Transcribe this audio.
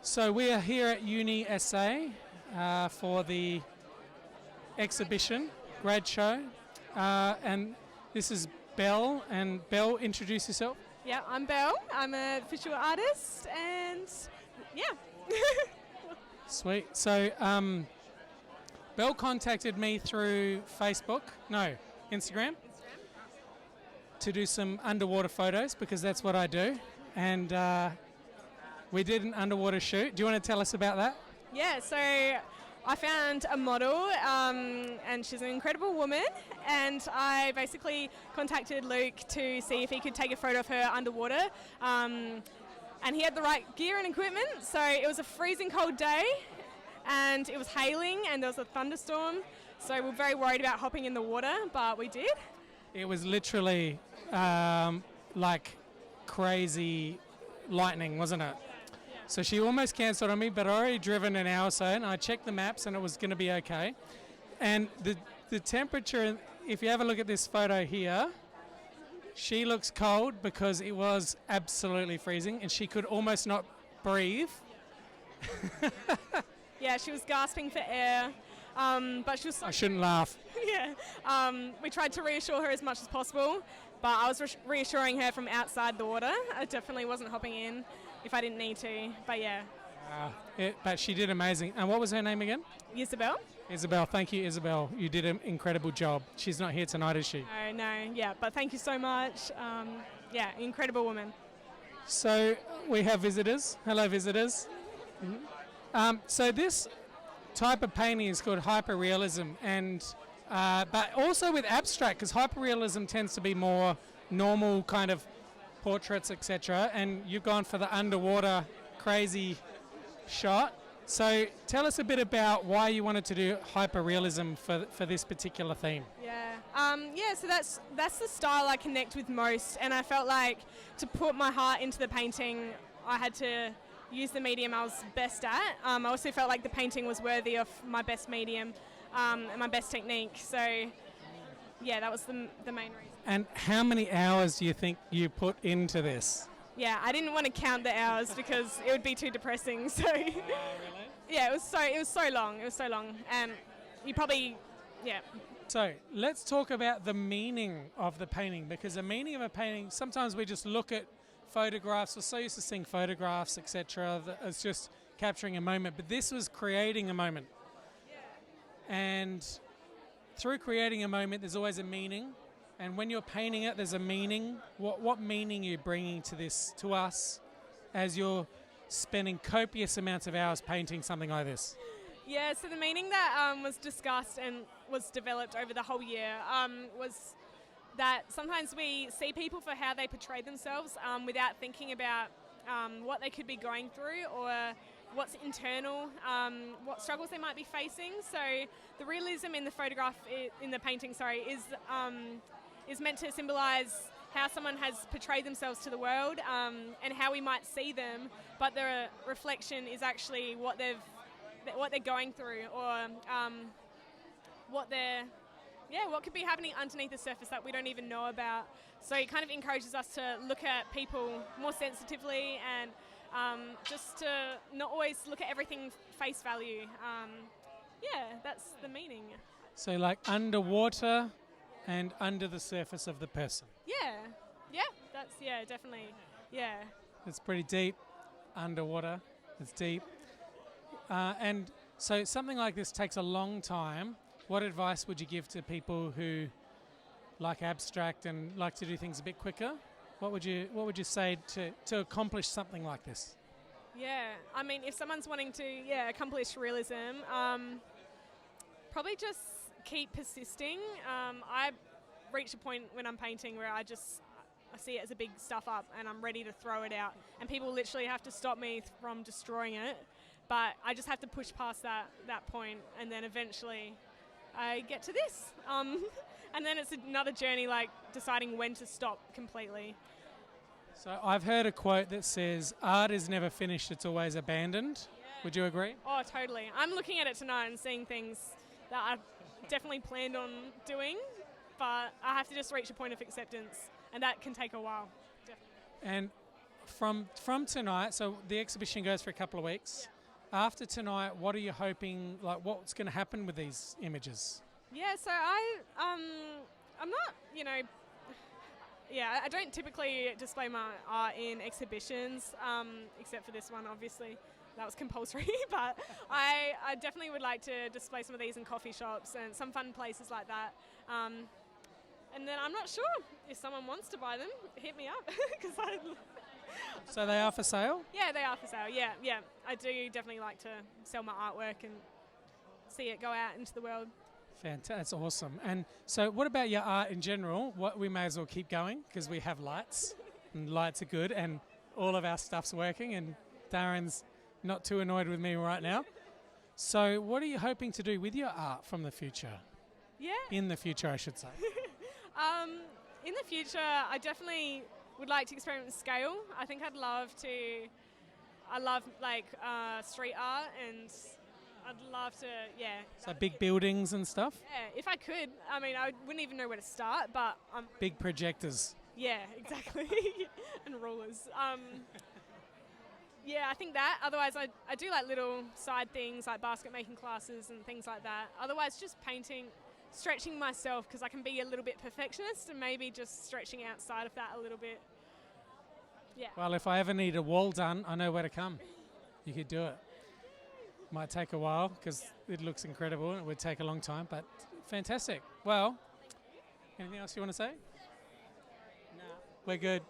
So we are here at UniSA for the exhibition, grad show, and this is Belle. And Belle, introduce yourself. Yeah, I'm Belle. I'm a visual artist, and yeah. Sweet. So Belle contacted me through Instagram, to do some underwater photos because that's what I do, and we did an underwater shoot. Do you want to tell us about that? Yeah, so I found a model, and she's an incredible woman, and I basically contacted Luke to see if he could take a photo of her underwater, and he had the right gear and equipment. So it was a freezing cold day, and it was hailing, and there was a thunderstorm, so we were very worried about hopping in the water, but we did. It was literally like crazy lightning, wasn't it? So she almost cancelled on me, but I already driven an hour or so, and I checked the maps and it was going to be okay. And the temperature, if you have a look at this photo here, she looks cold because it was absolutely freezing and she could almost not breathe. Yeah, she was gasping for air, but she was... I shouldn't laugh. Yeah, we tried to reassure her as much as possible, but I was reassuring her from outside the water. I definitely wasn't hopping in if I didn't need to, but yeah. But she did amazing. And what was her name again? Isabel. Isabel, thank you, Isabel. You did an incredible job. She's not here tonight, is she? No, yeah, but thank you so much. Yeah, incredible woman. So we have visitors. Hello, visitors. So this type of painting is called hyperrealism, and but also with abstract, because hyperrealism tends to be more normal kind of portraits, etc. And you've gone for the underwater crazy shot. So tell us a bit about why you wanted to do hyperrealism for this particular theme. Yeah, so that's the style I connect with most, and I felt like to put my heart into the painting, I had to use the medium I was best at. I also felt like the painting was worthy of my best medium and my best technique. So yeah, that was the main reason. And how many hours do you think you put into this? Yeah, I didn't want to count the hours because it would be too depressing. So really? Yeah, it was so long. It was so long, and you probably So let's talk about the meaning of the painting, because the meaning of a painting, sometimes we just look at photographs. We're so used to seeing photographs, etc. It's just capturing a moment, but this was creating a moment. Yeah. And through creating a moment, there's always a meaning. And when you're painting it, there's a meaning. What meaning are you bringing to this, to us, as you're spending copious amounts of hours painting something like this? Yeah, so the meaning that was discussed and was developed over the whole year was that sometimes we see people for how they portray themselves without thinking about what they could be going through or what's internal, what struggles they might be facing. So the realism in the photograph, in the painting, is meant to symbolise how someone has portrayed themselves to the world and how we might see them, but the reflection is actually what they're going through, or what could be happening underneath the surface that we don't even know about. So it kind of encourages us to look at people more sensitively and just to not always look at everything face value. That's the meaning. So like underwater and under the surface of the person. Yeah, that's, definitely, yeah. It's pretty deep, underwater, it's deep. And so something like this takes a long time. What advice would you give to people who like abstract and like to do things a bit quicker? What would you say to accomplish something like this? Yeah, I mean, if someone's wanting to accomplish realism, probably just keep persisting. I reach a point when I'm painting where I see it as a big stuff up and I'm ready to throw it out, and people literally have to stop me from destroying it, but I just have to push past that point, and then eventually I get to this, and then it's another journey, like deciding when to stop completely. So I've heard a quote that says, art is never finished, it's always abandoned. Yeah. Would you agree? Oh, totally. I'm looking at it tonight and seeing things that I definitely planned on doing, but I have to just reach a point of acceptance, and that can take a while. Definitely. And from tonight, so the exhibition goes for a couple of weeks. After tonight, what are you hoping, like what's going to happen with these images? Yeah, so I'm not, I don't typically display my art in exhibitions, except for this one, obviously. That was compulsory, but I definitely would like to display some of these in coffee shops and some fun places like that. And then I'm not sure if someone wants to buy them, hit me up. So they are for sale? Yeah, they are for sale, yeah. I do definitely like to sell my artwork and see it go out into the world. Fantastic, that's awesome. And so what about your art in general? We may as well keep going because we have lights, and lights are good, and all of our stuff's working, and Darren's not too annoyed with me right now. So what are you hoping to do with your art from the future? Yeah. In the future, I should say. In the future, I definitely would like to experiment with scale. I think I love street art, and I'd love to, So big buildings and stuff? Yeah, if I could. I mean, I wouldn't even know where to start, but... big projectors. Yeah, exactly. And rulers. Yeah, I think that. Otherwise, I do like little side things like basket making classes and things like that. Otherwise, just painting, stretching myself, because I can be a little bit perfectionist, and maybe just stretching outside of that a little bit. Yeah. Well, if I ever need a wall done, I know where to come. You could do it. Might take a while because it looks incredible and it would take a long time, but fantastic. Well, anything else you want to say? No. We're good.